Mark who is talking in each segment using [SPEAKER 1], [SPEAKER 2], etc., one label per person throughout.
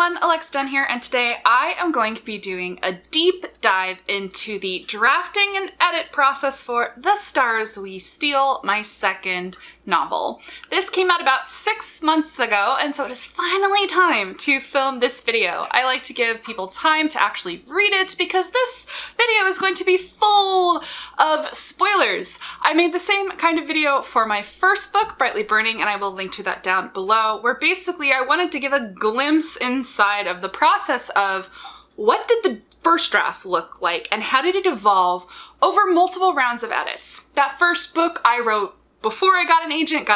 [SPEAKER 1] everyone, Alexa Donne here, and today I am going to be doing a deep dive into the drafting and edit process for The Stars We Steal, my second novel. This came out about 6 months ago, and so it is finally time to film this video. I like to give people time to actually read it because this video is going to be full of spoilers. I made the same kind of video for my first book, Brightly Burning, and I will link to that down below, where basically I wanted to give a glimpse inside of the process of what did the first draft look like and how did it evolve over multiple rounds of edits. That first book I wrote before I got an agent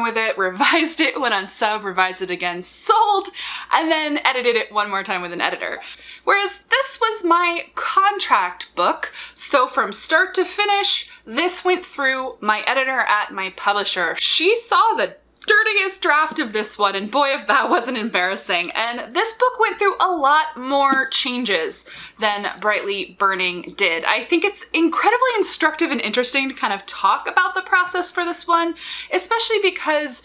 [SPEAKER 1] with it, revised it, went on sub, revised it again, sold, and then edited it one more time with an editor. Whereas this was my contract book, so from start to finish, this went through my editor at my publisher. She saw the dirtiest draft of this one, and boy if that wasn't embarrassing. And this book went through a lot more changes than Brightly Burning did. I think it's incredibly instructive and interesting to kind of talk about the process for this one, especially because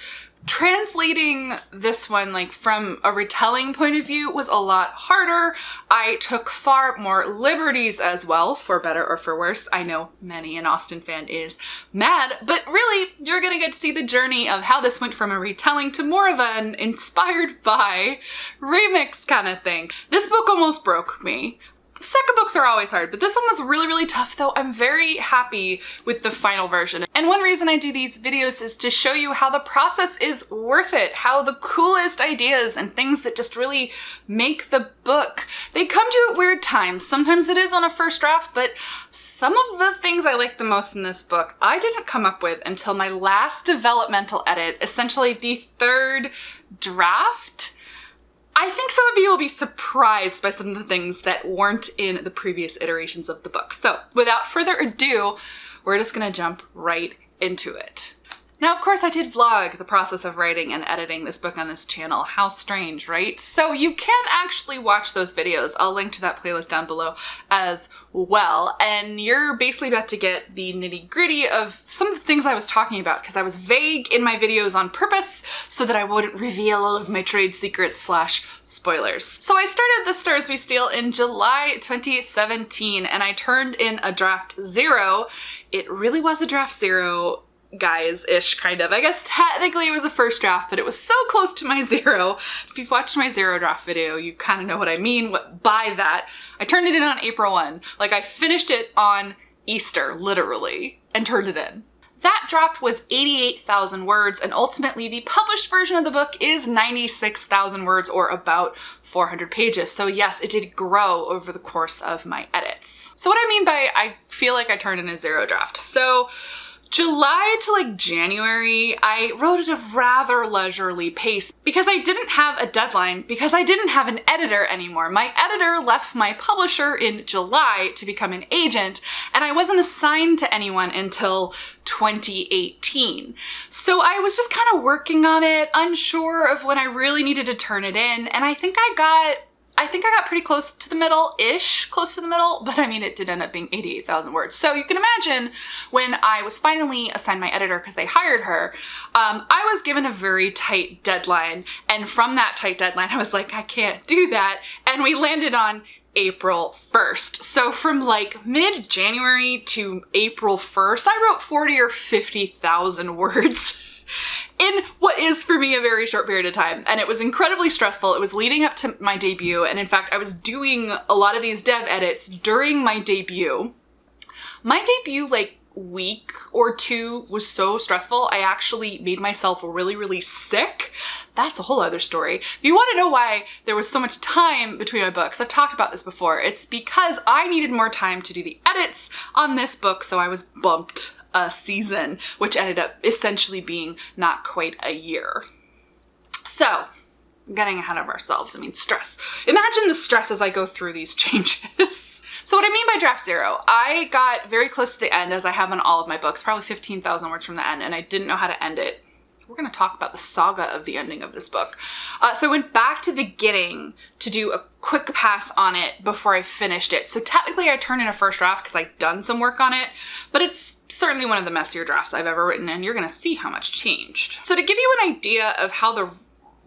[SPEAKER 1] translating this one like from a retelling point of view was a lot harder. I took far more liberties as well, for better or for worse. I know many an Austen fan is mad, but really you're gonna get to see the journey of how this went from a retelling to more of an inspired by remix kind of thing. This book almost broke me. Second books are always hard, but this one was really, really tough, though I'm very happy with the final version. And one reason I do these videos is to show you how the process is worth it, how the coolest ideas and things that just really make the book, they come to at weird times. Sometimes it is on a first draft, but some of the things I like the most in this book, I didn't come up with until my last developmental edit, essentially the third draft. I think some of you will be surprised by some of the things that weren't in the previous iterations of the book. So without further ado, we're just gonna jump right into it. Now, of course, I did vlog the process of writing and editing this book on this channel. How strange, right? So you can actually watch those videos. I'll link to that playlist down below as well. And you're basically about to get the nitty-gritty of some of the things I was talking about, because I was vague in my videos on purpose so that I wouldn't reveal all of my trade secrets / spoilers. So I started The Stars We Steal in July 2017, and I turned in a draft 0. It really was a draft 0, guys-ish, kind of. I guess technically it was a first draft, but it was so close to my 0. If you've watched my 0 draft video, you kind of know what I mean by that. I turned it in on April 1. Like, I finished it on Easter, literally, and turned it in. That draft was 88,000 words, and ultimately the published version of the book is 96,000 words, or about 400 pages. So yes, it did grow over the course of my edits. So what I mean by I feel like I turned in a 0 draft. So July to like January, I wrote at a rather leisurely pace because I didn't have a deadline, because I didn't have an editor anymore. My editor left my publisher in July to become an agent, and I wasn't assigned to anyone until 2018. So I was just kind of working on it, unsure of when I really needed to turn it in, and I think I got pretty close to the middle-ish, but I mean, it did end up being 88,000 words. So you can imagine when I was finally assigned my editor because they hired her, I was given a very tight deadline. And from that tight deadline, I was like, I can't do that. And we landed on April 1st. So from like mid-January to April 1st, I wrote 40 or 50,000 words in what is for me a very short period of time, and it was incredibly stressful. It was leading up to my debut, and in fact I was doing a lot of these dev edits during my debut. My debut like week or 2 was so stressful I actually made myself really, really sick. That's a whole other story. If you want to know why there was so much time between my books, I've talked about this before. It's because I needed more time to do the edits on this book, so I was bumped a season, which ended up essentially being not quite a year. So, getting ahead of ourselves, I mean, stress. Imagine the stress as I go through these changes. So what I mean by draft 0, I got very close to the end, as I have on all of my books, probably 15,000 words from the end, and I didn't know how to end it. We're going to talk about the saga of the ending of this book. So I went back to the beginning to do a quick pass on it before I finished it. So technically I turned in a first draft because I'd done some work on it, but it's certainly one of the messier drafts I've ever written, and you're going to see how much changed. So to give you an idea of how the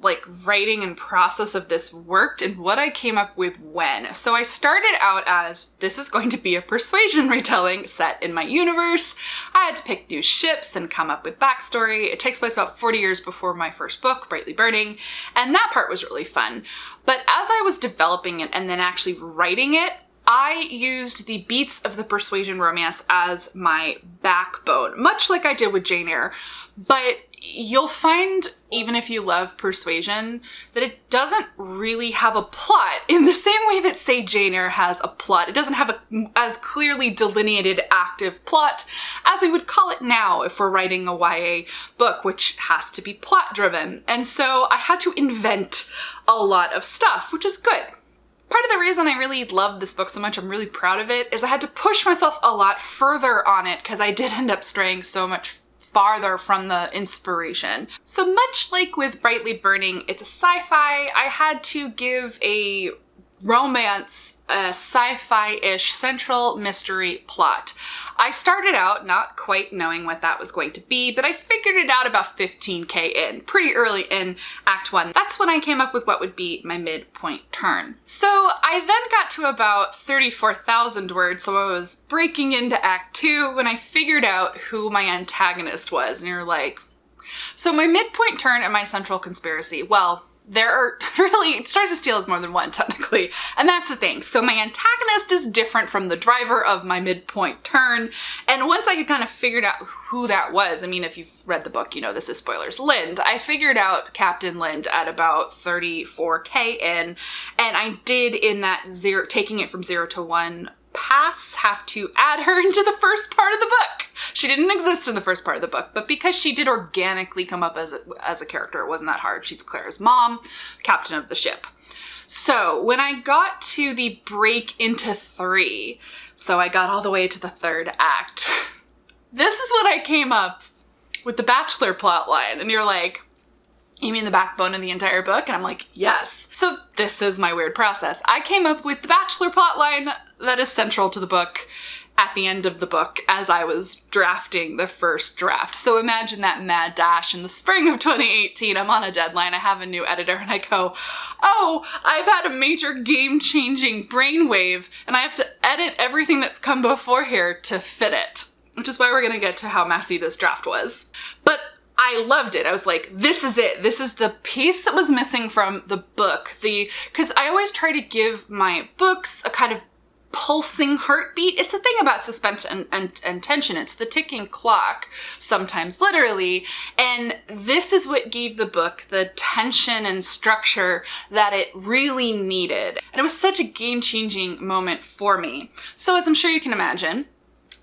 [SPEAKER 1] writing and process of this worked and what I came up with when. So I started out as, this is going to be a persuasion retelling set in my universe. I had to pick new ships and come up with backstory. It takes place about 40 years before my first book, Brightly Burning, and that part was really fun. But as I was developing it and then actually writing it, I used the beats of the persuasion romance as my backbone, much like I did with Jane Eyre. But you'll find, even if you love persuasion, that it doesn't really have a plot in the same way that, say, Jane Eyre has a plot. It doesn't have a as clearly delineated active plot as we would call it now if we're writing a YA book, which has to be plot driven. And so I had to invent a lot of stuff, which is good. Part of the reason I really love this book so much, I'm really proud of it, is I had to push myself a lot further on it because I did end up straying so much farther from the inspiration. So much like with Brightly Burning, it's a sci-fi. I had to give a romance, a sci-fi-ish central mystery plot. I started out not quite knowing what that was going to be, but I figured it out about 15k in, pretty early in Act 1. That's when I came up with what would be my midpoint turn. So I then got to about 34,000 words, so I was breaking into Act 2 when I figured out who my antagonist was, and you're like, so my midpoint turn and my central conspiracy, well, there are really, Stars of Steel is more than one technically, and that's the thing. So my antagonist is different from the driver of my midpoint turn, and once I had kind of figured out who that was, I mean, if you've read the book, you know this is spoilers, Lind, I figured out Captain Lind at about 34k in, and I did in that taking it from 0 to 1 pass have to add her into the first part of the book. She didn't exist in the first part of the book, but because she did organically come up as a character, it wasn't that hard. She's Klara's mom, captain of the ship. So when I got to the break into 3, so I got all the way to the 3rd act, this is what I came up with the Bachelor plotline, and you're like, you mean the backbone of the entire book? And I'm like, yes. So this is my weird process. I came up with the Bachelor plotline that is central to the book at the end of the book as I was drafting the first draft. So imagine that mad dash in the spring of 2018. I'm on a deadline, I have a new editor, and I go, oh, I've had a major game-changing brainwave, and I have to edit everything that's come before here to fit it. Which is why we're gonna get to how messy this draft was. But I loved it. I was like, this is it. This is the piece that was missing from the book. Because I always try to give my books a kind of pulsing heartbeat. It's a thing about suspense and tension. It's the ticking clock, sometimes literally. And this is what gave the book the tension and structure that it really needed. And it was such a game-changing moment for me. So as I'm sure you can imagine,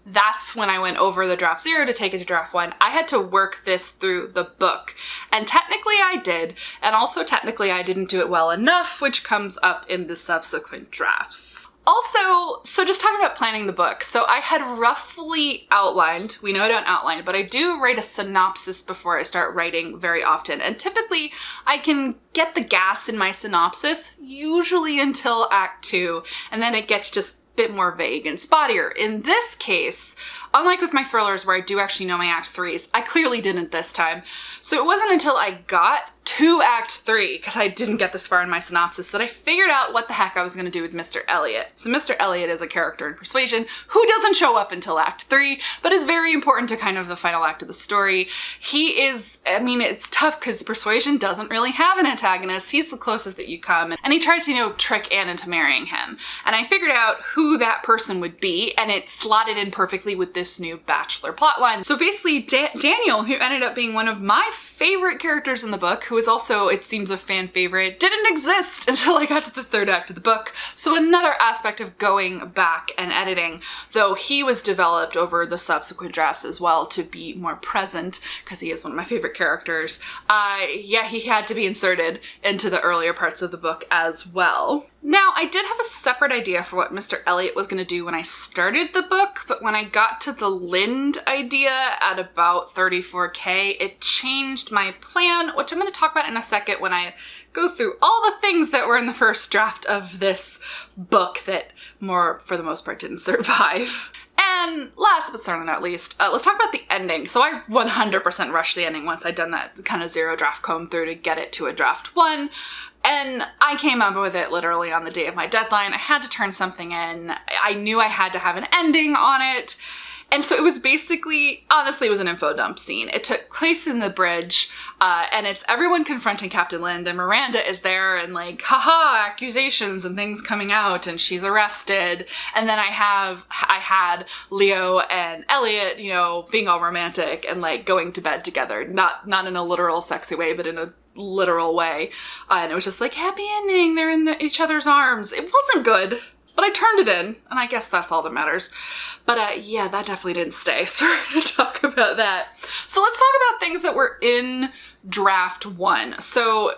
[SPEAKER 1] that's when I went over the draft 0 to take it to draft 1. I had to work this through the book. And technically I did, and also technically I didn't do it well enough, which comes up in the subsequent drafts. Also, so just talking about planning the book. So I had roughly outlined, we know I don't outline, but I do write a synopsis before I start writing very often. And typically I can get the gas in my synopsis, usually until Act 2, and then it gets just bit more vague and spottier. In this case, unlike with my thrillers where I do actually know my Act 3s, I clearly didn't this time. So it wasn't until I got to Act 3, because I didn't get this far in my synopsis, that I figured out what the heck I was going to do with Mr. Elliot. So Mr. Elliot is a character in Persuasion who doesn't show up until Act 3, but is very important to kind of the final act of the story. He is, I mean, it's tough because Persuasion doesn't really have an antagonist. He's the closest that you come, and he tries to, you know, trick Anne into marrying him. And I figured out who that person would be, and it slotted in perfectly with this new Bachelor plotline. So basically, Daniel, who ended up being one of my favorite characters in the book, who is also, it seems, a fan favorite, didn't exist until I got to the 3rd act of the book. So another aspect of going back and editing, though he was developed over the subsequent drafts as well to be more present, because he is one of my favorite characters. Yeah, he had to be inserted into the earlier parts of the book as well. Now, I did have a separate idea for what Mr. Elliot was going to do when I started the book, but when I got to the Lind idea at about 34k, it changed my plan, which I'm going to talk about in a second when I go through all the things that were in the first draft of this book that for the most part didn't survive. And last but certainly not least, let's talk about the ending. So I 100% rushed the ending once I'd done that kind of 0 draft comb through to get it to a draft 1. And I came up with it literally on the day of my deadline. I had to turn something in. I knew I had to have an ending on it. And so it was basically, honestly, it was an info dump scene. It took place in the bridge, and it's everyone confronting Captain Lind, and Miranda is there, and like, haha, accusations and things coming out, and she's arrested. And then I had Leo and Elliot, you know, being all romantic and like going to bed together, not in a literal sexy way, but in a literal way. And it was just like, happy ending, they're in each other's arms. It wasn't good, but I turned it in, and I guess that's all that matters. But yeah, that definitely didn't stay, so we're gonna talk about that. So let's talk about things that were in draft 1,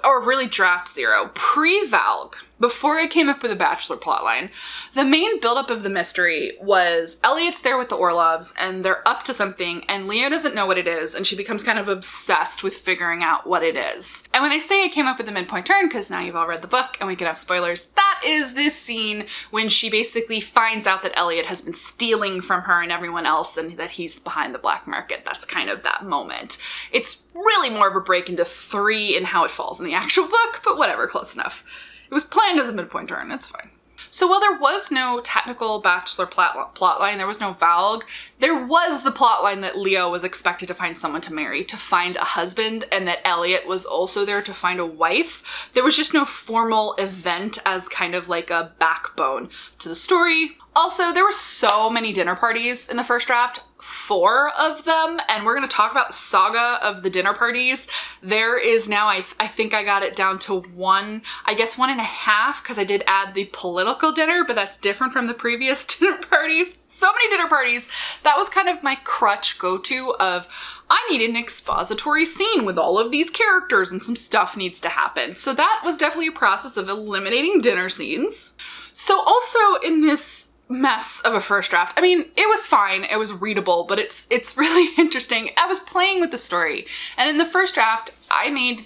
[SPEAKER 1] or really draft 0, pre-Valg. Before I came up with a Bachelor plotline, the main buildup of the mystery was Elliot's there with the Orlovs, and they're up to something, and Leo doesn't know what it is, and she becomes kind of obsessed with figuring out what it is. And when I say I came up with the midpoint turn, because now you've all read the book and we can have spoilers, that is this scene when she basically finds out that Elliot has been stealing from her and everyone else, and that he's behind the black market. That's kind of that moment. It's really more of a break into 3 in how it falls in the actual book, but whatever, close enough. It was planned as a midpoint turn, it's fine. So while there was no technical Bachelor plotline, there was no Valg, there was the plotline that Leo was expected to find someone to marry, to find a husband, and that Elliot was also there to find a wife. There was just no formal event as kind of like a backbone to the story. Also, there were so many dinner parties in the first draft, 4 of them, and we're going to talk about the saga of the dinner parties. There is now, I think I got it down to 1, I guess 1.5, because I did add the political dinner, but that's different from the previous dinner parties. So many dinner parties. That was kind of my crutch go-to of, I need an expository scene with all of these characters and some stuff needs to happen. So that was definitely a process of eliminating dinner scenes. So also in this mess of a first draft, I mean, it was fine, it was readable, but it's really interesting. I was playing with the story, and in the first draft, I made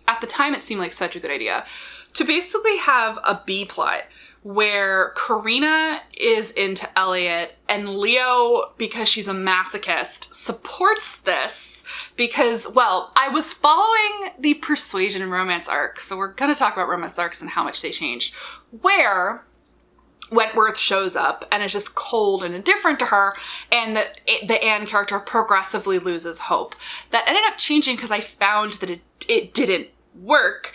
[SPEAKER 1] at the time it seemed like such a good idea, to basically have a B plot where Karina is into Elliot, and Leo, because she's a masochist, supports this because, well, I was following the persuasion and romance arc, so we're gonna talk about romance arcs and how much they changed, where Wentworth shows up and is just cold and indifferent to her, and the Anne character progressively loses hope. That ended up changing because I found that it didn't work,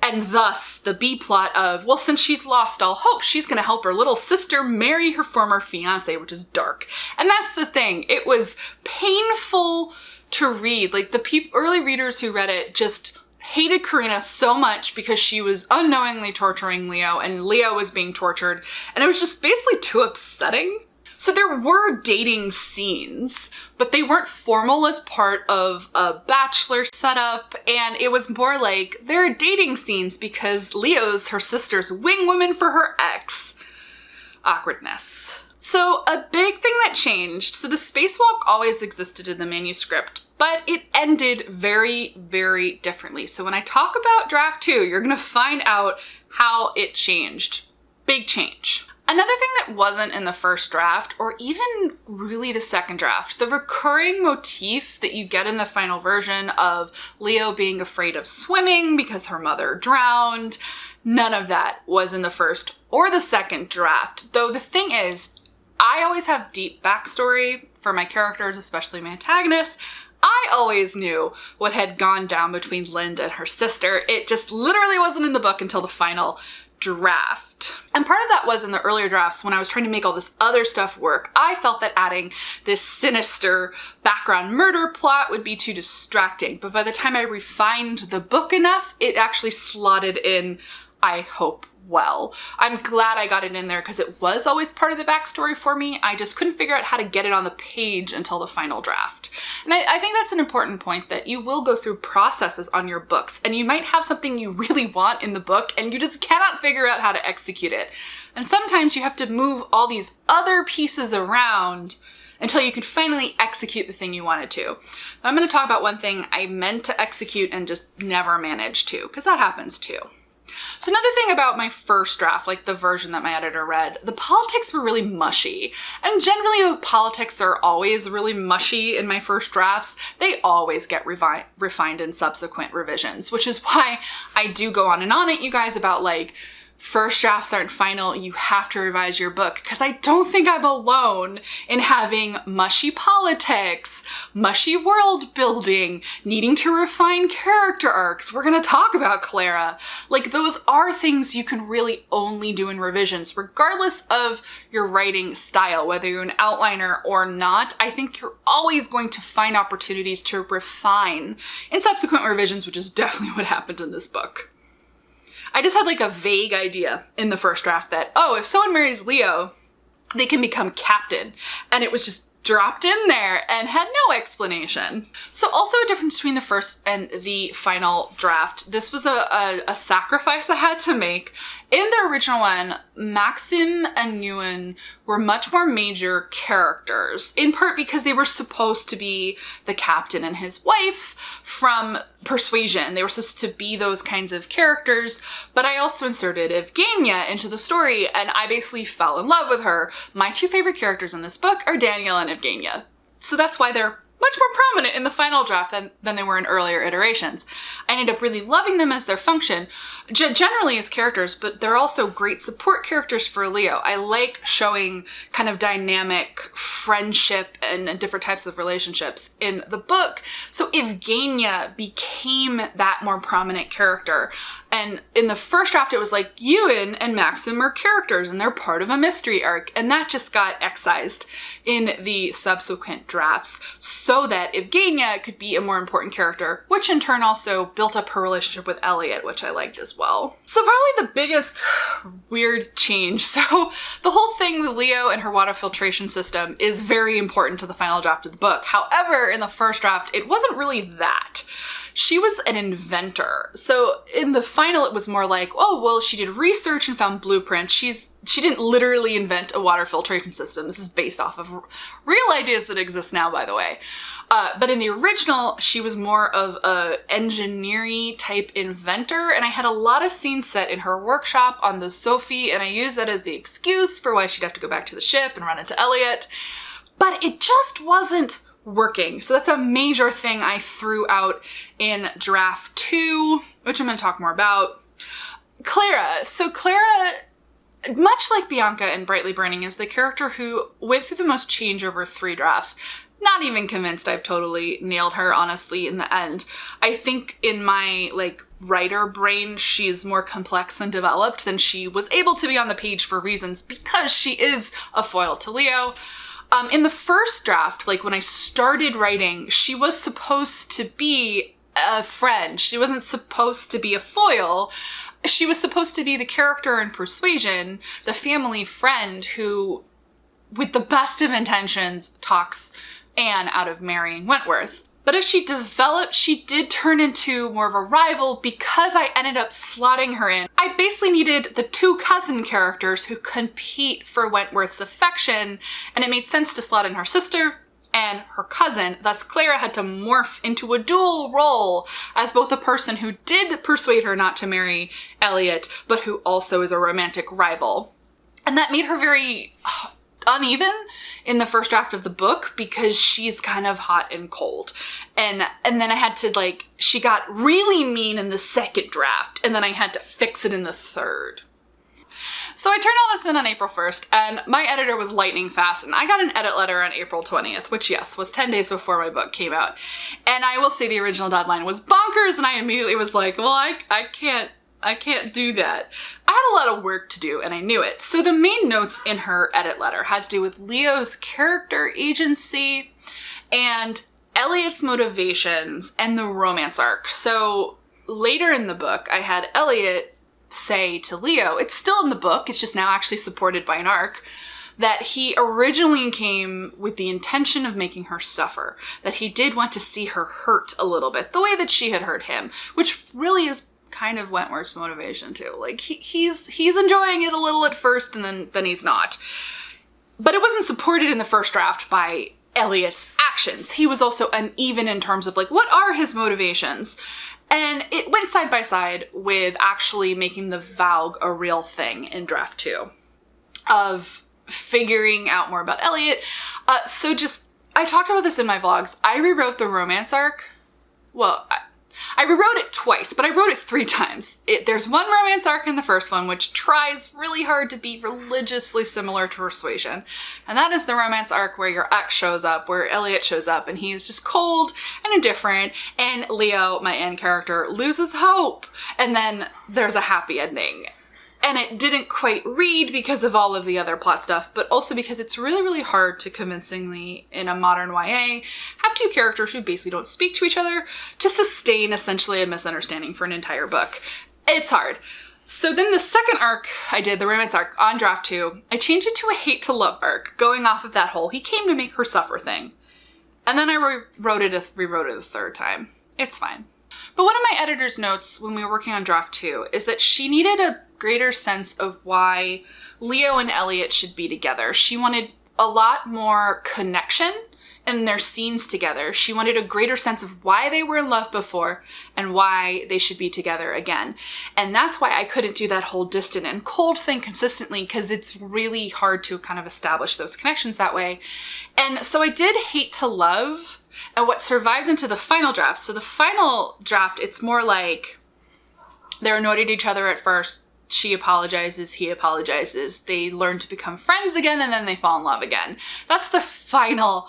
[SPEAKER 1] and thus the B plot of, well, since she's lost all hope, she's gonna help her little sister marry her former fiance, which is dark. And that's the thing. It was painful to read. Like, the early readers who read it just hated Karina so much because she was unknowingly torturing Leo, and Leo was being tortured, and it was just basically too upsetting. So there were dating scenes, but they weren't formal as part of a Bachelor setup, and it was more like, there are dating scenes because Leo's her sister's wing woman for her ex. Awkwardness. So a big thing that changed, so the spacewalk always existed in the manuscript, but it ended very, very differently. So when I talk about draft 2, you're gonna find out how it changed. Big change. Another thing that wasn't in the first draft, or even really the second draft, the recurring motif that you get in the final version of Leo being afraid of swimming because her mother drowned, none of that was in the first or the second draft. Though the thing is, I always have deep backstory for my characters, especially my antagonists. I always knew what had gone down between Lind and her sister. It just literally wasn't in the book until the final draft. And part of that was in the earlier drafts when I was trying to make all this other stuff work. I felt that adding this sinister background murder plot would be too distracting. But by the time I refined the book enough, it actually slotted in, I hope, well. I'm glad I got it in there because it was always part of the backstory for me. I just couldn't figure out how to get it on the page until the final draft. And I think that's an important point, that you will go through processes on your books, and you might have something you really want in the book and you just cannot figure out how to execute it. And sometimes you have to move all these other pieces around until you can finally execute the thing you wanted to. I'm going to talk about one thing I meant to execute and just never managed to, because that happens too. So another thing about my first draft, like the version that my editor read, the politics were really mushy. And generally the politics are always really mushy in my first drafts. They always get refined in subsequent revisions, which is why I do go on at you guys about like, first drafts aren't final, you have to revise your book, because I don't think I'm alone in having mushy politics, mushy world building, needing to refine character arcs. We're gonna talk about Klara. Like, those are things you can really only do in revisions, regardless of your writing style, whether you're an outliner or not. I think you're always going to find opportunities to refine in subsequent revisions, which is definitely what happened in this book. I just had like a vague idea in the first draft that, oh, if someone marries Leo, they can become captain. And it was just dropped in there and had no explanation. So also a difference between the first and the final draft. This was a sacrifice I had to make. In the original one, Maxim and Ewan were much more major characters, in part because they were supposed to be the captain and his wife from Persuasion. They were supposed to be those kinds of characters, but I also inserted Evgenia into the story, and I basically fell in love with her. My two favorite characters in this book are Daniel and Evgenia. So that's why they're much more prominent in the final draft than they were in earlier iterations. I ended up really loving them as their function, generally as characters, but they're also great support characters for Leo. I like showing kind of dynamic friendship and different types of relationships in the book. So Evgenia became that more prominent character. And in the first draft, it was like Ewan and Maxim are characters and they're part of a mystery arc. And that just got excised in the subsequent drafts so that Evgenia could be a more important character, which in turn also built up her relationship with Elliot, which I liked as well. So probably the biggest weird change. So the whole thing with Leo and her water filtration system is very important to the final draft of the book. However, in the first draft, it wasn't really that. She was an inventor. So in the final, it was more like, oh, well, she did research and found blueprints. She didn't literally invent a water filtration system. This is based off of real ideas that exist now, by the way. But in the original, she was more of a engineering type inventor, and I had a lot of scenes set in her workshop on the Sophie, and I used that as the excuse for why she'd have to go back to the ship and run into Elliot. But it just wasn't working. So that's a major thing I threw out in draft 2, which I'm going to talk more about. Klara. So Klara, much like Bianca in Brightly Burning, is the character who went through the most change over 3 drafts. Not even convinced I've totally nailed her, honestly, in the end. I think in my, writer brain, she's more complex and developed than she was able to be on the page for reasons because she is a foil to Leo. In the first draft, when I started writing, she was supposed to be a friend. She wasn't supposed to be a foil. She was supposed to be the character in Persuasion, the family friend who, with the best of intentions, talks Anne out of marrying Wentworth. But as she developed, she did turn into more of a rival because I ended up slotting her in. I basically needed the 2 cousin characters who compete for Wentworth's affection, and it made sense to slot in her sister and her cousin. Thus, Klara had to morph into a dual role as both a person who did persuade her not to marry Elliot, but who also is a romantic rival. And that made her very uneven in the first draft of the book because she's kind of hot and cold. And then I had to she got really mean in the second draft, and then I had to fix it in the third. So I turned all this in on April 1st, and my editor was lightning fast, and I got an edit letter on April 20th, which, yes, was 10 days before my book came out. And I will say the original deadline was bonkers, and I immediately was like, well, I can't do that. I had a lot of work to do, and I knew it. So the main notes in her edit letter had to do with Leo's character agency and Elliot's motivations and the romance arc. So later in the book, I had Elliot say to Leo, it's still in the book, it's just now actually supported by an arc, that he originally came with the intention of making her suffer, that he did want to see her hurt a little bit, the way that she had hurt him, which really is kind of Wentworth's motivation too. He's enjoying it a little at first, and then he's not. But it wasn't supported in the first draft by Elliot's actions. He was also uneven in terms of what are his motivations? And it went side by side with actually making the Valg a real thing in draft 2 of figuring out more about Elliot. I talked about this in my vlogs. I rewrote the romance arc. Well, I rewrote it twice, but I wrote it 3 times. There's one romance arc in the first one, which tries really hard to be religiously similar to Persuasion. And that is the romance arc where your ex shows up, where Elliot shows up, and he's just cold and indifferent, and Leo, my end character, loses hope. And then there's a happy ending. And it didn't quite read because of all of the other plot stuff, but also because it's really, really hard to convincingly, in a modern YA, have 2 characters who basically don't speak to each other to sustain essentially a misunderstanding for an entire book. It's hard. So then the second arc I did, the romance arc on draft 2, I changed it to a hate to love arc, going off of that whole he came to make her suffer thing. And then I rewrote it a 3rd time. It's fine. But one of my editor's notes when we were working on draft 2 is that she needed a greater sense of why Leo and Elliot should be together. She wanted a lot more connection in their scenes together. She wanted a greater sense of why they were in love before and why they should be together again. And that's why I couldn't do that whole distant and cold thing consistently, because it's really hard to kind of establish those connections that way. And so I did hate to love, and what survived into the final draft. So the final draft, it's more like they're annoyed at each other at first. She apologizes, he apologizes. They learn to become friends again, and then they fall in love again. That's the final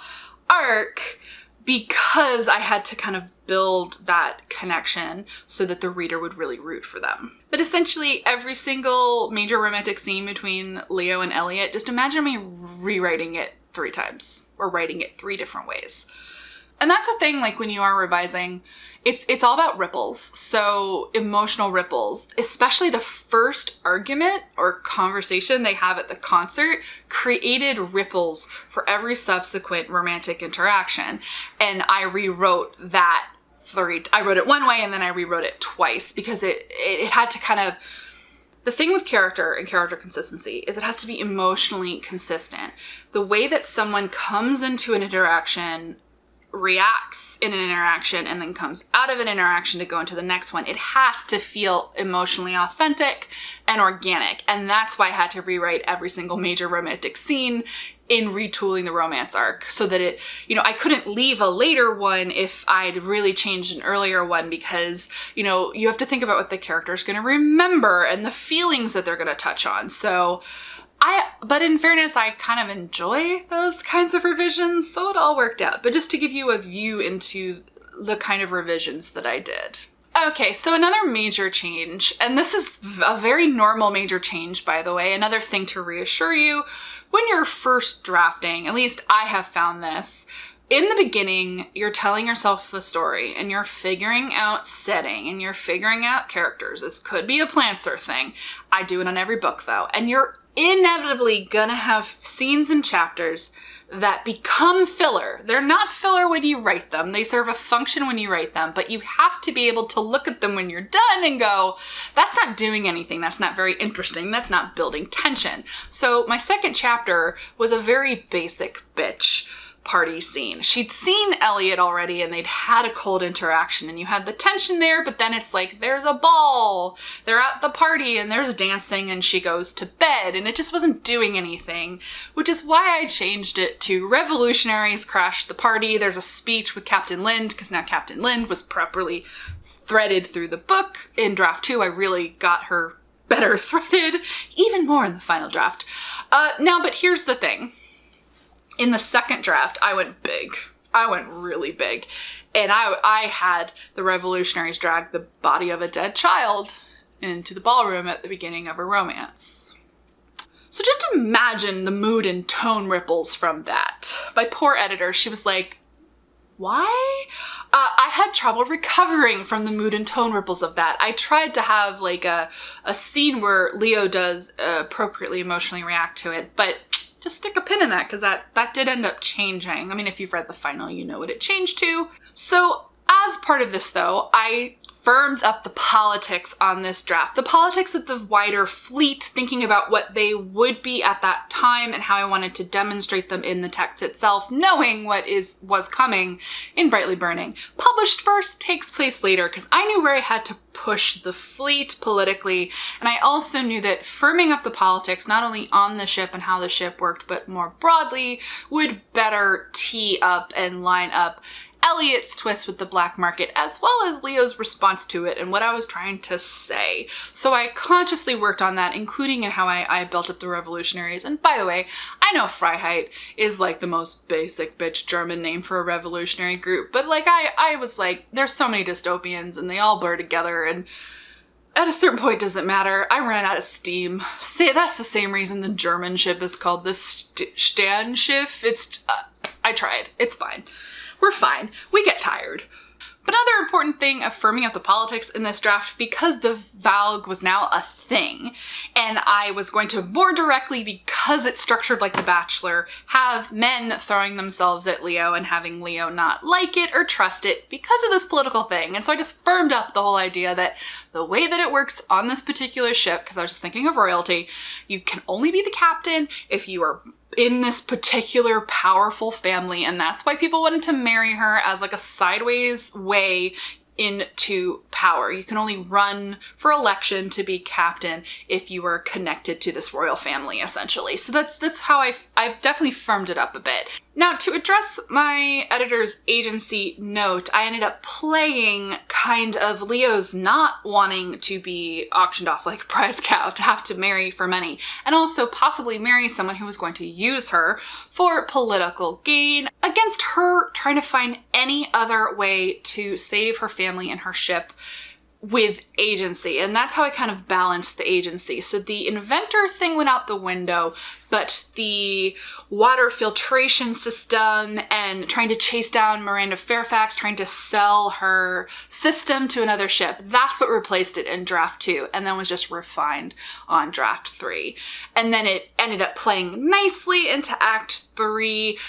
[SPEAKER 1] arc, because I had to kind of build that connection so that the reader would really root for them. But essentially every single major romantic scene between Leo and Elliot, just imagine me rewriting it 3 times or writing it 3 different ways. And that's a thing, like when you are revising, it's all about ripples. So emotional ripples, especially the first argument or conversation they have at the concert created ripples for every subsequent romantic interaction. And I rewrote that I wrote it one way and then I rewrote it twice, because it had to kind of, the thing with character and character consistency is it has to be emotionally consistent. The way that someone comes into an interaction, reacts in an interaction, and then comes out of an interaction to go into the next one, it has to feel emotionally authentic and organic. And that's why I had to rewrite every single major romantic scene in retooling the romance arc, so that it, I couldn't leave a later one if I'd really changed an earlier one, because, you have to think about what the character is going to remember and the feelings that they're going to touch on. So but in fairness, I kind of enjoy those kinds of revisions, so it all worked out. But just to give you a view into the kind of revisions that I did. Okay, so another major change, and this is a very normal major change, by the way, another thing to reassure you, when you're first drafting, at least I have found this, in the beginning, you're telling yourself the story and you're figuring out setting and you're figuring out characters. This could be a Plancer thing. I do it on every book though. And you're inevitably gonna have scenes and chapters that become filler. They're not filler when you write them. They serve a function when you write them, but you have to be able to look at them when you're done and go, that's not doing anything. That's not very interesting. That's not building tension. So my second chapter was a very basic bitch party scene. She'd seen Elliot already and they'd had a cold interaction, and you had the tension there, but then it's like there's a ball, they're at the party and there's dancing, and she goes to bed, and it just wasn't doing anything, which is why I changed it to revolutionaries crash the party. There's a speech with Captain Lind, because now Captain Lind was properly threaded through the book. In draft 2, I really got her better threaded, even more in the final draft. But here's the thing. In the second draft, I went big. I went really big. And I had the revolutionaries drag the body of a dead child into the ballroom at the beginning of a romance. So just imagine the mood and tone ripples from that. My poor editor, she was like, why? I had trouble recovering from the mood and tone ripples of that. I tried to have like a scene where Leo does appropriately emotionally react to it, but just stick a pin in that, because that did end up changing. I mean, if you've read the final, you know what it changed to. So as part of this though, I firmed up the politics on this draft. The politics of the wider fleet, thinking about what they would be at that time and how I wanted to demonstrate them in the text itself, knowing what was coming in Brightly Burning. Published first takes place later because I knew where I had to push the fleet politically, and I also knew that firming up the politics, not only on the ship and how the ship worked, but more broadly, would better tee up and line up Elliot's twist with the black market, as well as Leo's response to it and what I was trying to say. So I consciously worked on that, including in how I built up the revolutionaries. And by the way, I know Freiheit is like the most basic bitch German name for a revolutionary group, but like I was like, there's so many dystopians and they all blur together, and at a certain point, it doesn't matter. I ran out of steam. That's the same reason the German ship is called the Sternschiff. I tried. It's fine. We're fine. We get tired. But another important thing of firming up the politics in this draft, because the Valg was now a thing, and I was going to more directly, because it's structured like The Bachelor, have men throwing themselves at Leo and having Leo not like it or trust it because of this political thing. And so I just firmed up the whole idea that the way that it works on this particular ship, because I was just thinking of royalty, you can only be the captain if you are in this particular powerful family, and that's why people wanted to marry her as like a sideways way into power. You can only run for election to be captain if you were connected to this royal family, essentially. So that's how I've definitely firmed it up a bit. Now, to address my editor's agency note, I ended up playing kind of Leo's not wanting to be auctioned off like a prize cow, to have to marry for money, and also possibly marry someone who was going to use her for political gain, against her trying to find any other way to save her family and her ship with agency. And that's how I kind of balanced the agency. So the inventor thing went out the window, but the water filtration system and trying to chase down Miranda Fairfax, trying to sell her system to another ship, that's what replaced it in draft 2, and then was just refined on draft 3. And then it ended up playing nicely into act 3.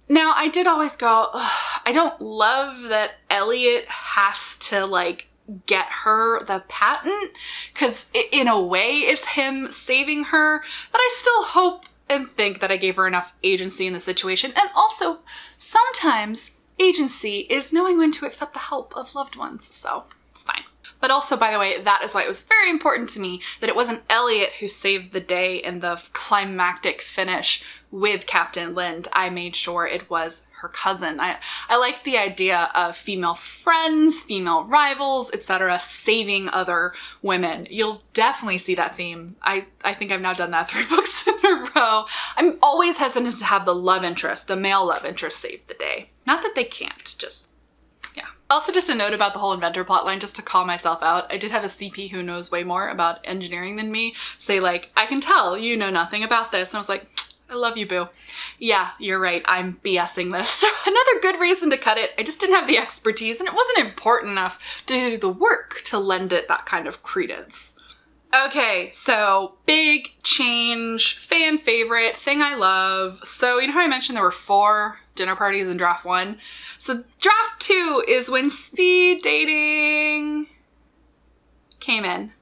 [SPEAKER 1] Now, I did always go, I don't love that Elliot has to like get her the patent, because in a way it's him saving her, but I still hope and think that I gave her enough agency in the situation. And also, sometimes agency is knowing when to accept the help of loved ones, so it's fine. But also, by the way, that is why it was very important to me that it wasn't Elliot who saved the day in the climactic finish with Captain Lind. I made sure it was her cousin. I like the idea of female friends, female rivals, etc., saving other women. You'll definitely see that theme. I think I've now done that 3 books in a row. I'm always hesitant to have the love interest, the male love interest, save the day. Not that they can't, just yeah. Also, just a note about the whole inventor plotline, just to call myself out. I did have a CP who knows way more about engineering than me say like, I can tell you know nothing about this. And I was like, I love you, boo. Yeah, you're right. I'm BSing this. So another good reason to cut it. I just didn't have the expertise, and it wasn't important enough to do the work to lend it that kind of credence. Okay, so big change, fan favorite, thing I love. So you know how I mentioned there were 4 dinner parties in draft 1? So draft 2 is when speed dating came in.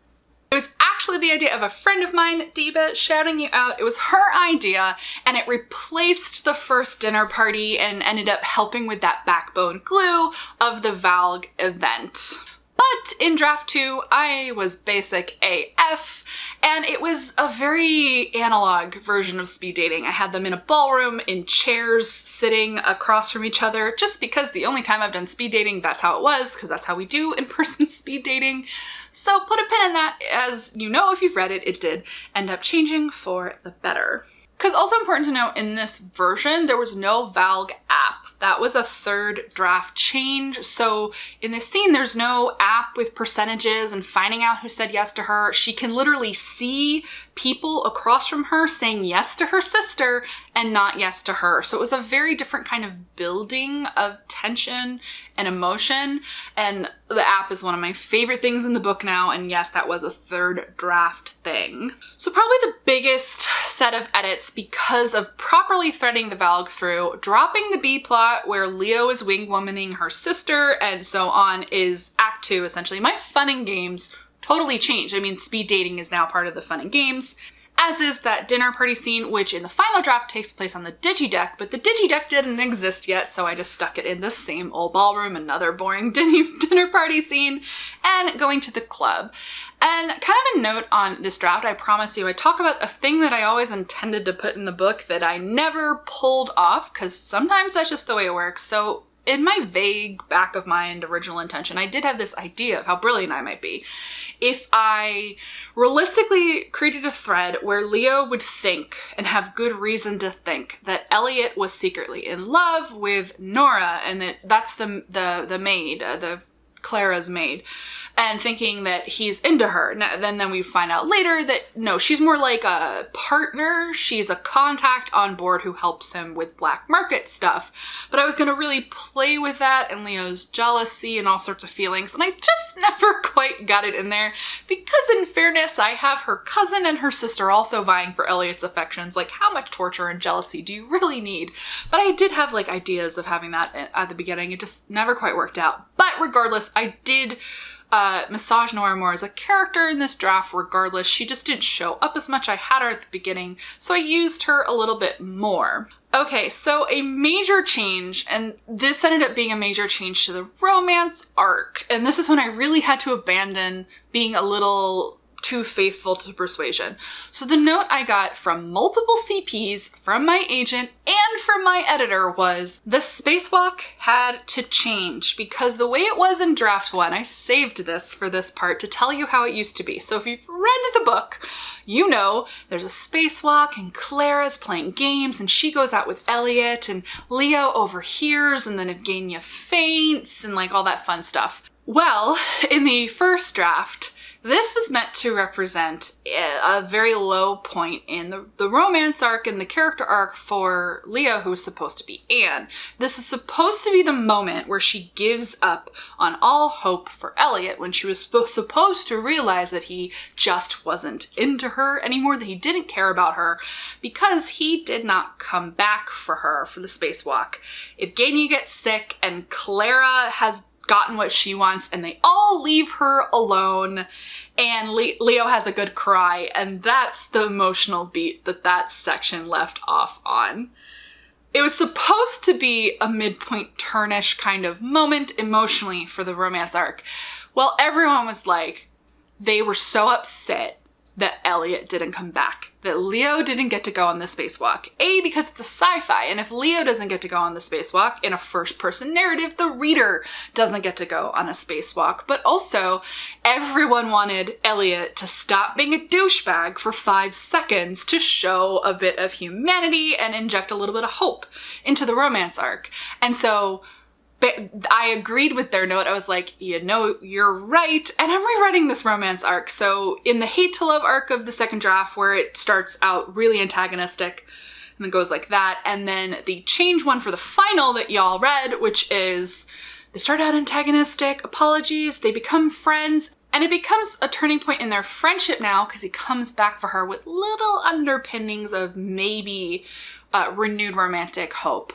[SPEAKER 1] It was actually the idea of a friend of mine, Diva, shouting you out. It was her idea, and it replaced the first dinner party and ended up helping with that backbone glue of the Valg event. But in draft 2, I was basic AF, and it was a very analog version of speed dating. I had them in a ballroom, in chairs, sitting across from each other, just because the only time I've done speed dating, that's how it was, because that's how we do in-person speed dating. So put a pin in that. As you know, if you've read it, it did end up changing for the better. Because also important to note, in this version, there was no Valg app. That was a 3rd draft change. So in this scene, there's no app with percentages and finding out who said yes to her. She can literally see people across from her saying yes to her sister and not yes to her. So it was a very different kind of building of tension and emotion. And the app is one of my favorite things in the book now. And yes, that was a third draft thing. So probably the biggest set of edits because of properly threading the Valg through, dropping the B plot where Leo is wing-womaning her sister and so on is Act 2 essentially. My fun and games totally changed. I mean, speed dating is now part of the fun and games, as is that dinner party scene, which in the final draft takes place on the Digideck, but the Digideck didn't exist yet, so I just stuck it in the same old ballroom, another boring dinner party scene, and going to the club. And kind of a note on this draft, I promise you, I talk about a thing that I always intended to put in the book that I never pulled off, because sometimes that's just the way it works. So in my vague back of mind original intention, I did have this idea of how brilliant I might be if I realistically created a thread where Leo would think and have good reason to think that Elliot was secretly in love with Nora and that that's the maid, the Klara's maid, and thinking that he's into her. Now, then we find out later that no, she's more like a partner. She's a contact on board who helps him with black market stuff. But I was going to really play with that and Leo's jealousy and all sorts of feelings. And I just never quite got it in there because in fairness, I have her cousin and her sister also vying for Elliot's affections. Like, how much torture and jealousy do you really need? But I did have like ideas of having that at the beginning. It just never quite worked out. But regardless, I did massage Nora more as a character in this draft regardless. She just didn't show up as much. I had her at the beginning, so I used her a little bit more. Okay, so a major change, and this ended up being a major change to the romance arc, and this is when I really had to abandon being a little too faithful to persuasion. So the note I got from multiple CPs, from my agent, and from my editor was the spacewalk had to change because the way it was in draft 1, I saved this for this part to tell you how it used to be. So if you've read the book, you know there's a spacewalk and Klara's playing games and she goes out with Elliot and Leo overhears and then Evgenia faints and like all that fun stuff. Well, in the first draft, this was meant to represent a very low point in the romance arc and the character arc for Leo, who was supposed to be Anne. This is supposed to be the moment where she gives up on all hope for Elliot when she was supposed to realize that he just wasn't into her anymore, that he didn't care about her because he did not come back for her for the spacewalk. Evgenia gets sick and Klara has gotten what she wants and they all leave her alone and Leo has a good cry, and that's the emotional beat that section left off on. It was supposed to be a midpoint turnish kind of moment emotionally for the romance arc. Well, everyone was like, they were so upset that Elliot didn't come back, that Leo didn't get to go on the spacewalk. A, because it's a sci-fi, and if Leo doesn't get to go on the spacewalk in a first-person narrative, the reader doesn't get to go on a spacewalk. But also, everyone wanted Elliot to stop being a douchebag for 5 seconds to show a bit of humanity and inject a little bit of hope into the romance arc. And so I agreed with their note. I was like, you know, you're right. And I'm rewriting this romance arc. So in the hate to love arc of the second draft, where it starts out really antagonistic and then goes like that. And then the change one for the final that y'all read, which is they start out antagonistic, apologies, they become friends. And it becomes a turning point in their friendship now because he comes back for her with little underpinnings of maybe renewed romantic hope.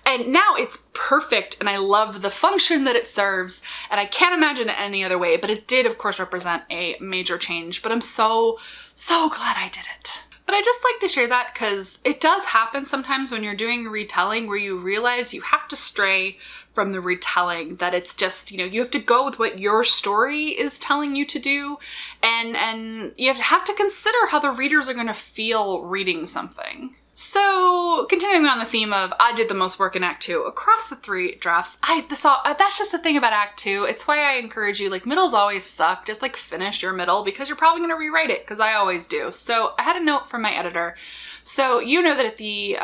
[SPEAKER 1] And now it's perfect and I love the function that it serves and I can't imagine it any other way, but it did of course represent a major change, but I'm so glad I did it. But I just like to share that because it does happen sometimes when you're doing retelling where you realize you have to stray from the retelling, that it's just, you know, you have to go with what your story is telling you to do and you have to consider how the readers are going to feel reading something. So, continuing on the theme of I did the most work in Act 2, across the 3 drafts, that's just the thing about Act 2. It's why I encourage you, like, middles always suck. Just, like, finish your middle because you're probably going to rewrite it, because I always do. So, I had a note from my editor. So, you know that at the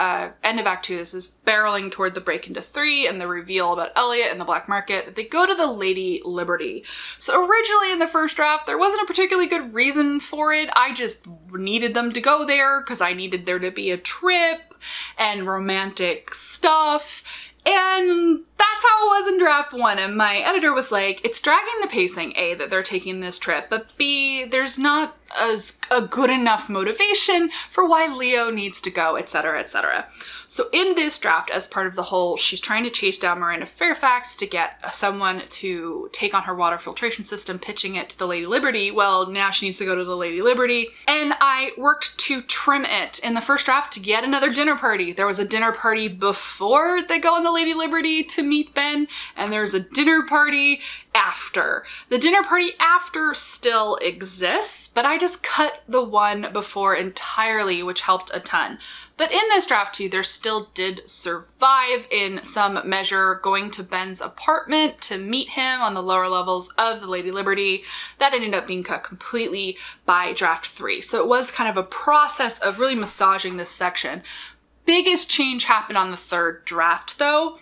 [SPEAKER 1] end of Act 2, this is barreling toward the break into 3 and the reveal about Elliot and the black market, that they go to the Lady Liberty. So, originally in the first draft, there wasn't a particularly good reason for it. I just needed them to go there because I needed there to be a trip and romantic stuff, and that's how it was in draft 1. And my editor was like, it's dragging the pacing, A, that they're taking this trip, but B, there's not a good enough motivation for why Leo needs to go, etc., etc. So in this draft, as part of the whole, she's trying to chase down Miranda Fairfax to get someone to take on her water filtration system, pitching it to the Lady Liberty. Well, now she needs to go to the Lady Liberty. And I worked to trim it in the first draft to get another dinner party. There was a dinner party before they go on the Lady Liberty to meet Ben, and there's a dinner party after. The dinner party after still exists, but I just cut the one before entirely, which helped a ton. But in this draft too, there still did survive in some measure going to Ben's apartment to meet him on the lower levels of the Lady Liberty. That ended up being cut completely by draft 3. So it was kind of a process of really massaging this section. Biggest change happened on the 3rd draft though.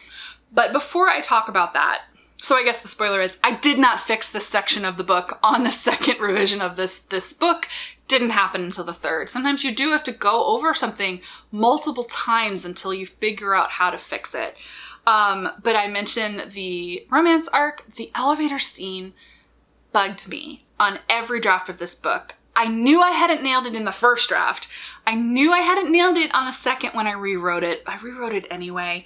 [SPEAKER 1] But before I talk about that, so I guess the spoiler is I did not fix this section of the book on the 2nd revision of this book. Didn't happen until the 3rd. Sometimes you do have to go over something multiple times until you figure out how to fix it. But I mentioned the romance arc. The elevator scene bugged me on every draft of this book. I knew I hadn't nailed it in the first draft. I knew I hadn't nailed it on the 2nd when I rewrote it. I rewrote it anyway.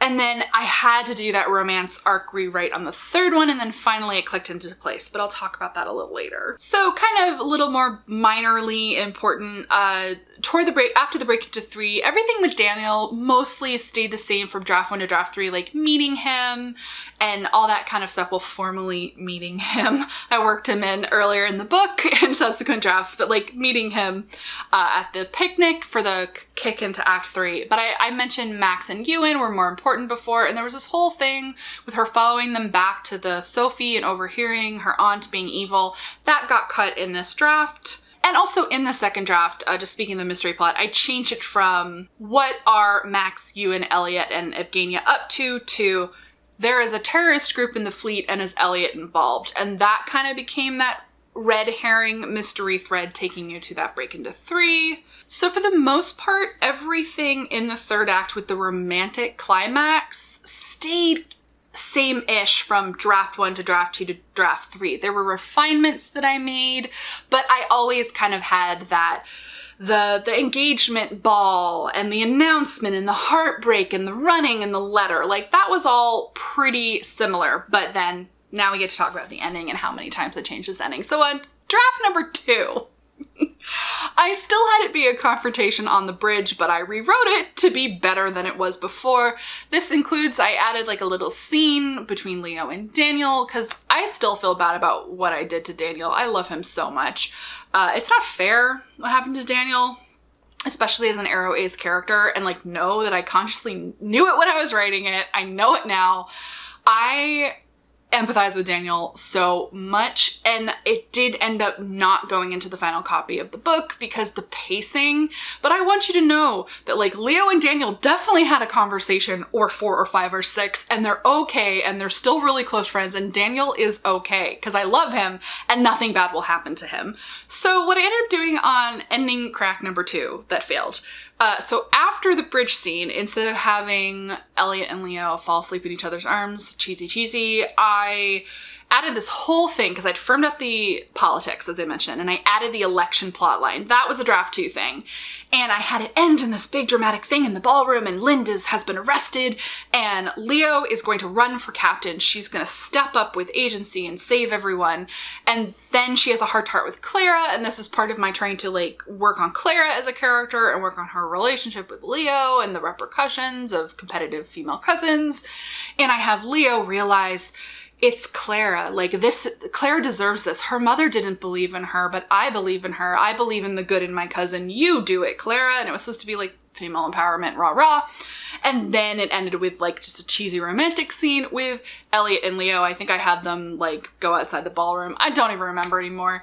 [SPEAKER 1] And then I had to do that romance arc rewrite on the 3rd one, and then finally it clicked into place, but I'll talk about that a little later. So kind of a little more minorly important, after the break into 3, everything with Daniel mostly stayed the same from draft 1 to draft 3, like meeting him and all that kind of stuff. Well, formally meeting him. I worked him in earlier in the book and subsequent drafts, but like meeting him at the picnic for the kick into Act 3. But I mentioned Max and Ewan were more important before, and there was this whole thing with her following them back to the Sophie and overhearing her aunt being evil. That got cut in this draft. And also in the 2nd draft, just speaking of the mystery plot, I changed it from what are Max, Ewan, Elliot, and Evgenia up to there is a terrorist group in the fleet and is Elliot involved. And that kind of became that red herring mystery thread taking you to that break into 3. So for the most part, everything in the 3rd act with the romantic climax stayed same-ish from draft 1 to draft 2 to draft 3. There were refinements that I made, but I always kind of had that the engagement ball and the announcement and the heartbreak and the running and the letter. Like that was all pretty similar, but then now we get to talk about the ending and how many times I changed this ending. So on draft number 2, I still had it be a confrontation on the bridge, but I rewrote it to be better than it was before. This includes, I added like a little scene between Leo and Daniel, because I still feel bad about what I did to Daniel. I love him so much. It's not fair what happened to Daniel, especially as an Arrow Ace character, and like know that I consciously knew it when I was writing it. I know it now. I empathize with Daniel so much, and it did end up not going into the final copy of the book because the pacing, but I want you to know that like Leo and Daniel definitely had a conversation, or 4 or 5 or 6, and they're okay, and they're still really close friends, and Daniel is okay because I love him and nothing bad will happen to him. So what I ended up doing on ending crack number 2 that failed, so after the bridge scene, instead of having Elliot and Leo fall asleep in each other's arms, cheesy, I added this whole thing because I'd firmed up the politics, as I mentioned, and I added the election plotline. That was a draft 2 thing. And I had it end in this big dramatic thing in the ballroom, and Linda's has been arrested, and Leo is going to run for captain. She's going to step up with agency and save everyone. And then she has a heart-to-heart with Klara, and this is part of my trying to like work on Klara as a character and work on her relationship with Leo and the repercussions of competitive female cousins. And I have Leo realize it's Klara. Like this, Klara deserves this. Her mother didn't believe in her, but I believe in her. I believe in the good in my cousin. You do it, Klara. And it was supposed to be like female empowerment, rah rah. And then it ended with like just a cheesy romantic scene with Elliot and Leo. I think I had them like go outside the ballroom. I don't even remember anymore.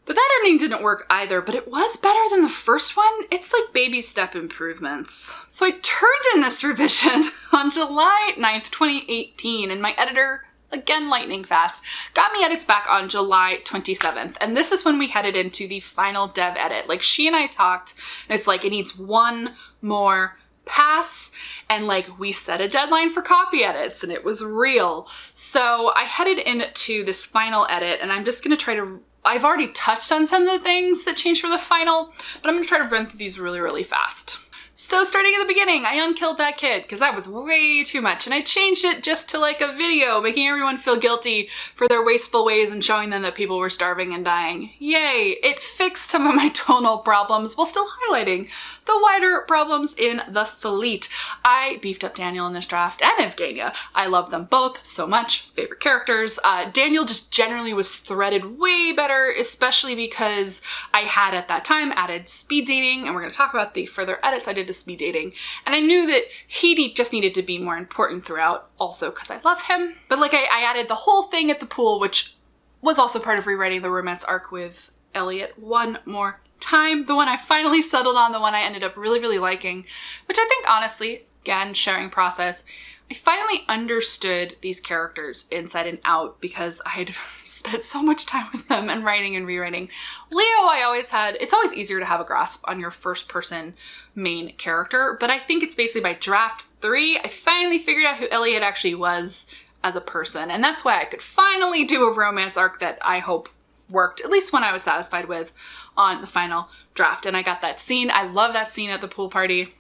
[SPEAKER 1] But that ending didn't work either, but it was better than the first one. It's like baby step improvements. So I turned in this revision on July 9th, 2018, and my editor, again lightning fast, got me edits back on July 27th. And this is when we headed into the final dev edit. Like she and I talked, and it's like it needs one more pass, and like we set a deadline for copy edits, and it was real. So I headed into this final edit, and I'm just gonna try to, I've already touched on some of the things that changed for the final, but I'm gonna try to run through these really, really fast. So starting at the beginning, I unkilled that kid because that was way too much, and I changed it just to like a video, making everyone feel guilty for their wasteful ways and showing them that people were starving and dying. Yay! It fixed some of my tonal problems while still highlighting the wider problems in the fleet. I beefed up Daniel in this draft and Evgenia. I love them both so much. Favorite characters. Daniel just generally was threaded way better, especially because I had at that time added speed dating, and we're going to talk about the further edits I did to speed dating, and I knew that he just needed to be more important throughout, also because I love him. But like I added the whole thing at the pool, which was also part of rewriting the romance arc with Elliot one more time. The one I finally settled on, the one I ended up really, really liking, which I think honestly, again, sharing process, I finally understood these characters inside and out because I had spent so much time with them and writing and rewriting. Leo, it's always easier to have a grasp on your first person main character, but I think it's basically by draft 3, I finally figured out who Elliot actually was as a person, and that's why I could finally do a romance arc that I hope worked, at least one I was satisfied with on the final draft. And I got that scene. I love that scene at the pool party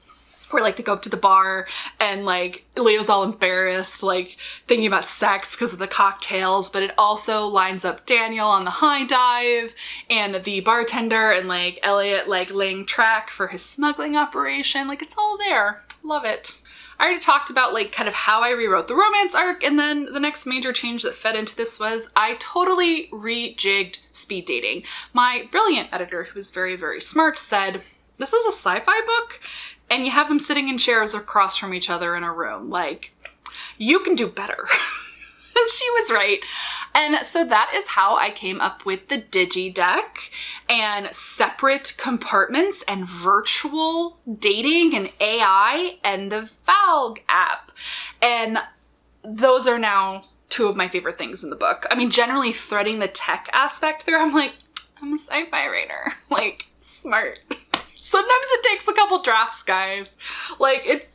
[SPEAKER 1] where like they go up to the bar and like Leo's all embarrassed, like thinking about sex because of the cocktails, but it also lines up Daniel on the high dive and the bartender and like Elliot like laying track for his smuggling operation. Like it's all there. Love it. I already talked about like kind of how I rewrote the romance arc, and then the next major change that fed into this was I totally rejigged speed dating. My brilliant editor, who was very, very smart, said, this is a sci-fi book and you have them sitting in chairs across from each other in a room. Like, you can do better. And she was right. And so that is how I came up with the Digi deck and separate compartments and virtual dating and AI and the Valg app. And those are now 2 of my favorite things in the book. I mean, generally threading the tech aspect through, I'm like, I'm a sci-fi writer. Like, smart. Sometimes it takes a couple drafts, guys. Like,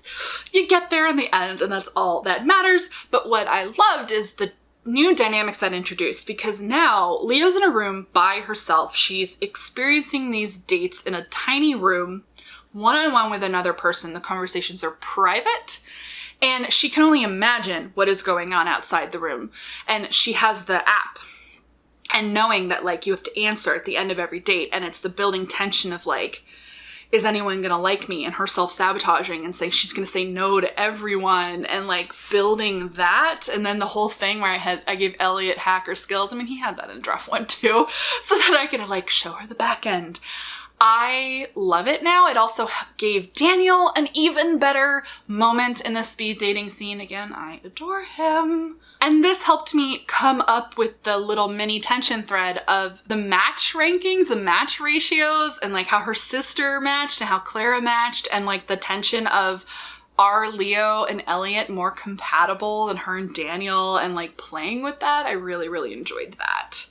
[SPEAKER 1] you get there in the end, and that's all that matters. But what I loved is the new dynamics that introduced, because now Leo's in a room by herself. She's experiencing these dates in a tiny room, one-on-one with another person. The conversations are private, and she can only imagine what is going on outside the room. And she has the app. And knowing that, like, you have to answer at the end of every date, and it's the building tension of, like, is anyone gonna like me? And her self-sabotaging and saying she's gonna say no to everyone, and like building that. And then the whole thing where I gave Elliot hacker skills. I mean, he had that in draft 1 too, so that I could like show her the back end. I love it now. It also gave Daniel an even better moment in the speed dating scene. Again, I adore him. And this helped me come up with the little mini tension thread of the match rankings, the match ratios, and like how her sister matched and how Klara matched, and like the tension of, are Leo and Elliot more compatible than her and Daniel, and like playing with that. I really, really enjoyed that.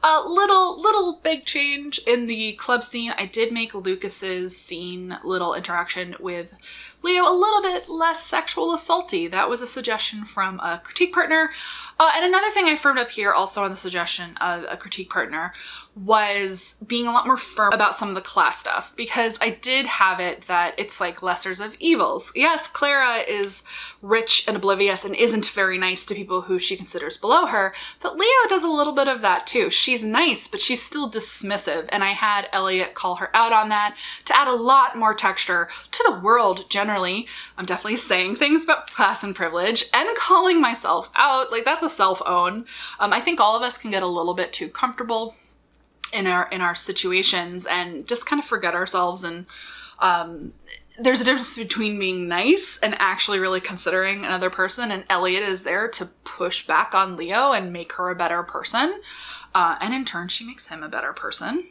[SPEAKER 1] A little big change in the club scene. I did make Lucas's scene, little interaction with Leo, a little bit less sexual assaulty. That was a suggestion from a critique partner. And another thing I firmed up here, also on the suggestion of a critique partner, was being a lot more firm about some of the class stuff, because I did have it that it's like lessers of evils. Yes, Klara is rich and oblivious and isn't very nice to people who she considers below her, but Leo does a little bit of that too. She's nice, but she's still dismissive, and I had Elliot call her out on that to add a lot more texture to the world generally. I'm definitely saying things about class and privilege and calling myself out. Like, that's a self-own. I think all of us can get a little bit too comfortable in our situations and just kind of forget ourselves. And there's a difference between being nice and actually really considering another person, and Elliot is there to push back on Leo and make her a better person, and in turn she makes him a better person.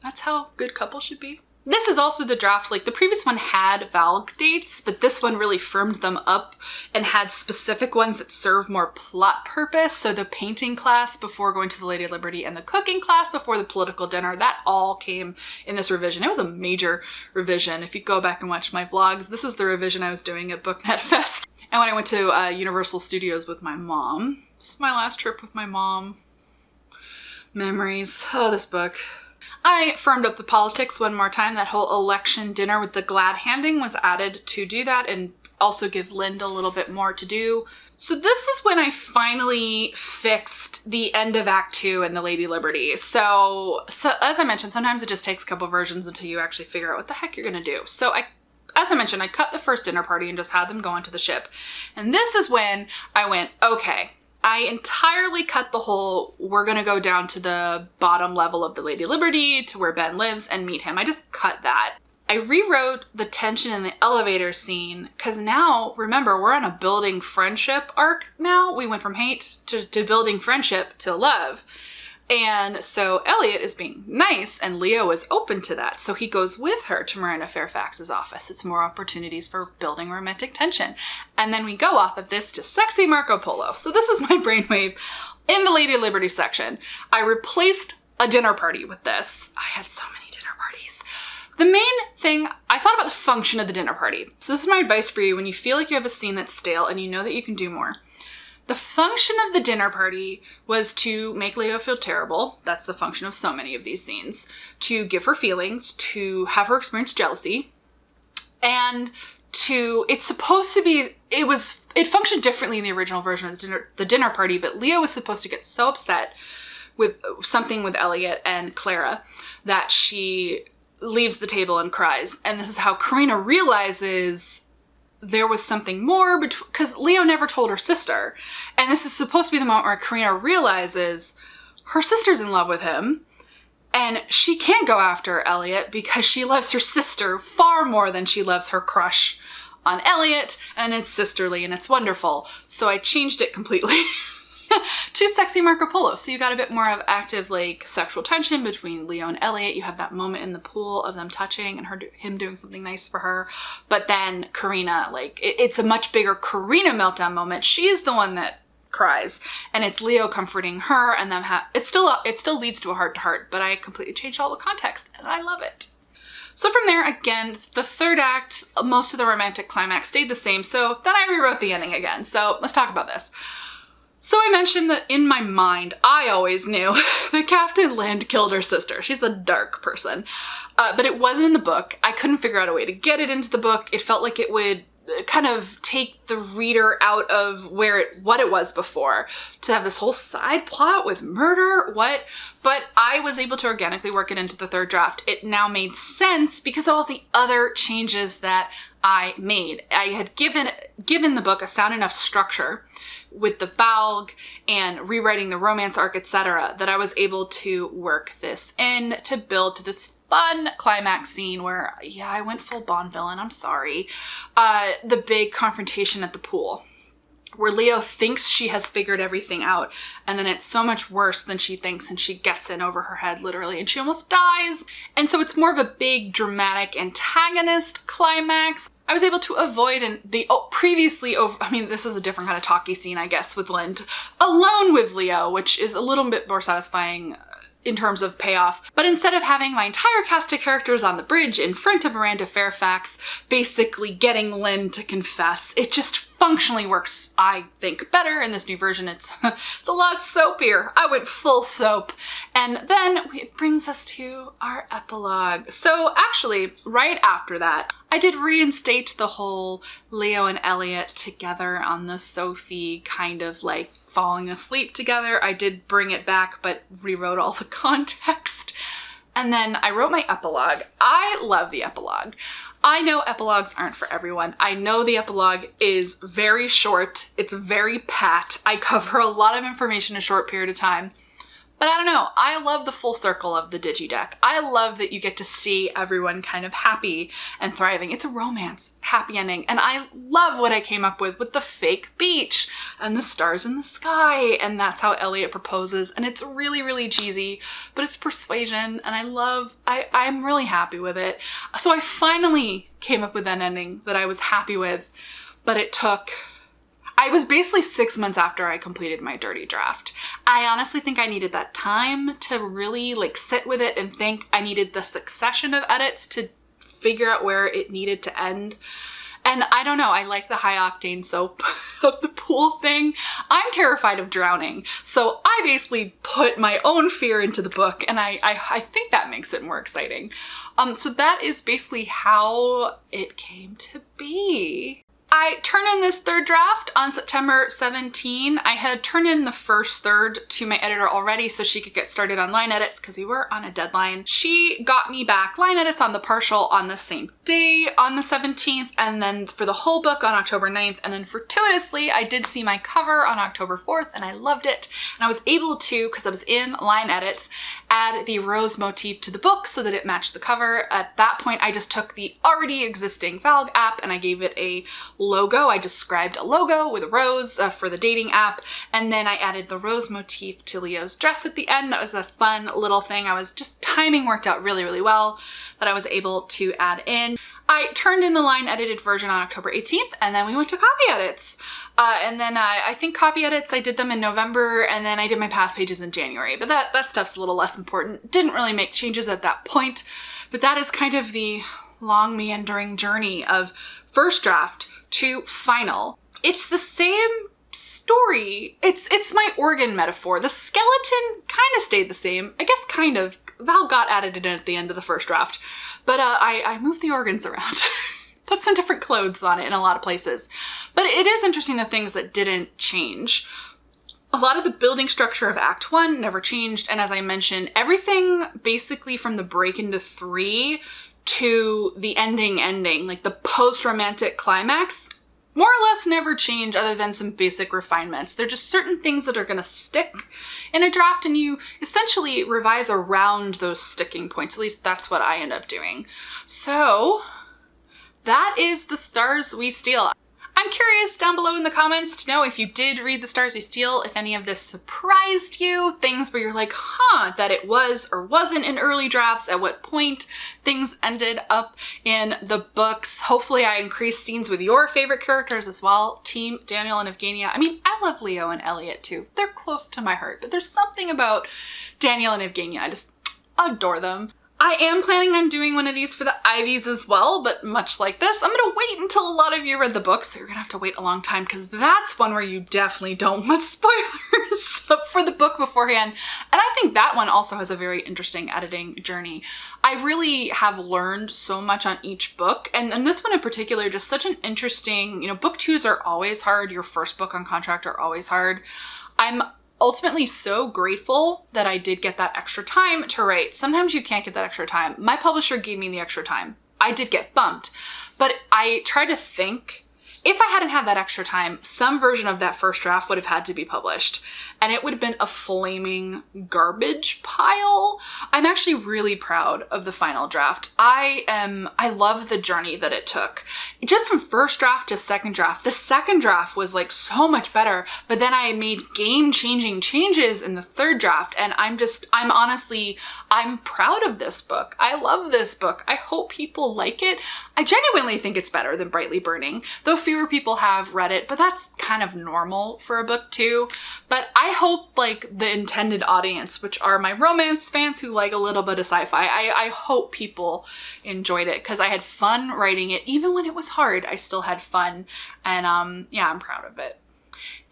[SPEAKER 1] That's how good couples should be. This is also the draft, like the previous one had valg dates, but this one really firmed them up and had specific ones that serve more plot purpose. So the painting class before going to the Lady of Liberty and the cooking class before the political dinner, that all came in this revision. It was a major revision. If you go back and watch my vlogs, this is the revision I was doing at BookNet Fest. And when I went to Universal Studios with my mom. This is my last trip with my mom. Memories. Oh, this book. I firmed up the politics one more time. That whole election dinner with the glad handing was added to do that and also give Lind a little bit more to do. So this is when I finally fixed the end of Act 2 and the Lady Liberty. So as I mentioned, sometimes it just takes a couple versions until you actually figure out what the heck you're gonna do. So as I mentioned, I cut the first dinner party and just had them go onto the ship. And this is when I went, okay, I entirely cut the whole, we're gonna go down to the bottom level of the Lady Liberty to where Ben lives and meet him. I just cut that. I rewrote the tension in the elevator scene, because now, remember, we're on a building friendship arc now. We went from hate to building friendship to love. And so Elliot is being nice and Leo is open to that. So he goes with her to Miranda Fairfax's office. It's more opportunities for building romantic tension. And then we go off of this to sexy Marco Polo. So this was my brainwave in the Lady of Liberty section. I replaced a dinner party with this. I had so many dinner parties. The main thing, I thought about the function of the dinner party. So this is my advice for you when you feel like you have a scene that's stale and you know that you can do more. The function of the dinner party was to make Leo feel terrible. That's the function of so many of these scenes. To give her feelings, to have her experience jealousy, and it's supposed to be, it functioned differently in the original version of the dinner party, but Leo was supposed to get so upset with something with Elliot and Klara that she leaves the table and cries. And this is how Karina realizes there was something more because Leo never told her sister. And this is supposed to be the moment where Karina realizes her sister's in love with him and she can't go after Elliot because she loves her sister far more than she loves her crush on Elliot, and it's sisterly and it's wonderful. So I changed it completely to sexy Marco Polo. So you got a bit more of active like sexual tension between Leo and Elliot. You have that moment in the pool of them touching and him doing something nice for her. But then Karina, like it's a much bigger Karina meltdown moment. She's the one that cries and it's Leo comforting her, and them it still leads to a heart-to-heart, but I completely changed all the context and I love it. So from there, again, the third act, most of the romantic climax stayed the same. So then I rewrote the ending again. So let's talk about this. So I mentioned that in my mind, I always knew that Captain Lind killed her sister. She's a dark person. But it wasn't in the book. I couldn't figure out a way to get it into the book. It felt like it would kind of take the reader out of what it was before, to have this whole side plot with murder, but I was able to organically work it into the third draft. It now made sense because of all the other changes that I made. I had given the book a sound enough structure with the valg and rewriting the romance arc, etc., that I was able to work this in to build to this fun climax scene where, yeah, I went full Bond villain, I'm sorry. The big confrontation at the pool, where Leo thinks she has figured everything out, and then it's so much worse than she thinks, and she gets in over her head, literally, and she almost dies. And so it's more of a big, dramatic antagonist climax. I was able to avoid this is a different kind of talky scene, I guess, with Lind, alone with Leo, which is a little bit more satisfying in terms of payoff. But instead of having my entire cast of characters on the bridge in front of Miranda Fairfax basically getting Lynn to confess, it just functionally works, I think, better in this new version. It's a lot soapier. I went full soap. And then it brings us to our epilogue. So actually, right after that, I did reinstate the whole Leo and Elliot together on the Sophie kind of like falling asleep together. I did bring it back, but rewrote all the context. And then I wrote my epilogue. I love the epilogue. I know epilogues aren't for everyone. I know the epilogue is very short. It's very pat. I cover a lot of information in a short period of time. But I don't know, I love the full circle of the Digideck. I love that you get to see everyone kind of happy and thriving. It's a romance, happy ending. And I love what I came up with the fake beach and the stars in the sky. And that's how Elliot proposes. And it's really, really cheesy, but it's persuasion. And I'm really happy with it. So I finally came up with an ending that I was happy with, but I was basically 6 months after I completed my dirty draft. I honestly think I needed that time to really like sit with it and think. I needed the succession of edits to figure out where it needed to end. And I don't know, I like the high octane soap of the pool thing. I'm terrified of drowning. So I basically put my own fear into the book, and I think that makes it more exciting. So that is basically how it came to be. I turned in this third draft on September 17. I had turned in the first third to my editor already so she could get started on line edits because we were on a deadline. She got me back line edits on the partial on the same day on the 17th, and then for the whole book on October 9th. And then fortuitously, I did see my cover on October 4th and I loved it. And I was able to, because I was in line edits, add the rose motif to the book so that it matched the cover. At that point, I just took the already existing Valg app and I gave it a logo. I described a logo with a rose for the dating app, and then I added the rose motif to Leo's dress at the end. That was a fun little thing. Timing worked out really, really well that I was able to add in. I turned in the line edited version on October 18th, and then we went to copy edits. And then I think copy edits, I did them in November, and then I did my past pages in January. But that stuff's a little less important. Didn't really make changes at that point, but that is kind of the long meandering journey of first draft to final. It's the same story. It's my organ metaphor. The skeleton kind of stayed the same. I guess kind of. Val got added in at the end of the first draft, but I moved the organs around. Put some different clothes on it in a lot of places. But it is interesting the things that didn't change. A lot of the building structure of Act 1 never changed, and as I mentioned, everything basically from the break into 3 to the ending, like the post-romantic climax, more or less never change other than some basic refinements. They're just certain things that are going to stick in a draft, and you essentially revise around those sticking points. At least that's what I end up doing. So that is The Stars We Steal. I'm curious down below in the comments to know if you did read The Stars We Steal, if any of this surprised you, things where you're like, that it was or wasn't in early drafts, at what point things ended up in the books. Hopefully I increased scenes with your favorite characters as well, Team Daniel and Evgenia. I mean, I love Leo and Elliot too. They're close to my heart, but there's something about Daniel and Evgenia. I just adore them. I am planning on doing one of these for the Ivies as well, but much like this, I'm gonna wait until a lot of you read the book, so you're gonna have to wait a long time because that's one where you definitely don't want spoilers for the book beforehand. And I think that one also has a very interesting editing journey. I really have learned so much on each book, and this one in particular, just such an interesting, book 2s are always hard. Your first book on contract are always hard. I'm ultimately so grateful that I did get that extra time to write. Sometimes you can't get that extra time. My publisher gave me the extra time. I did get bumped, but I try to think, if I hadn't had that extra time, some version of that first draft would have had to be published, and it would have been a flaming garbage pile. I'm actually really proud of the final draft. I love the journey that it took. Just from first draft to second draft. The second draft was like so much better, but then I made game-changing changes in the third draft, and I'm proud of this book. I love this book. I hope people like it. I genuinely think it's better than Brightly Burning, though fewer people have read it, but that's kind of normal for a book too. But I hope like the intended audience, which are my romance fans who like a little bit of sci-fi, I hope people enjoyed it because I had fun writing it. Even when it was hard, I still had fun. And yeah, I'm proud of it.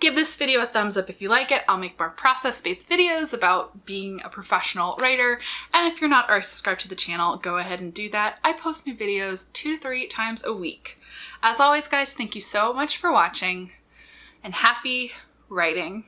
[SPEAKER 1] Give this video a thumbs up if you like it. I'll make more process-based videos about being a professional writer. And if you're not already subscribed to the channel, go ahead and do that. I post new videos 2 to 3 times a week. As always, guys, thank you so much for watching and happy writing.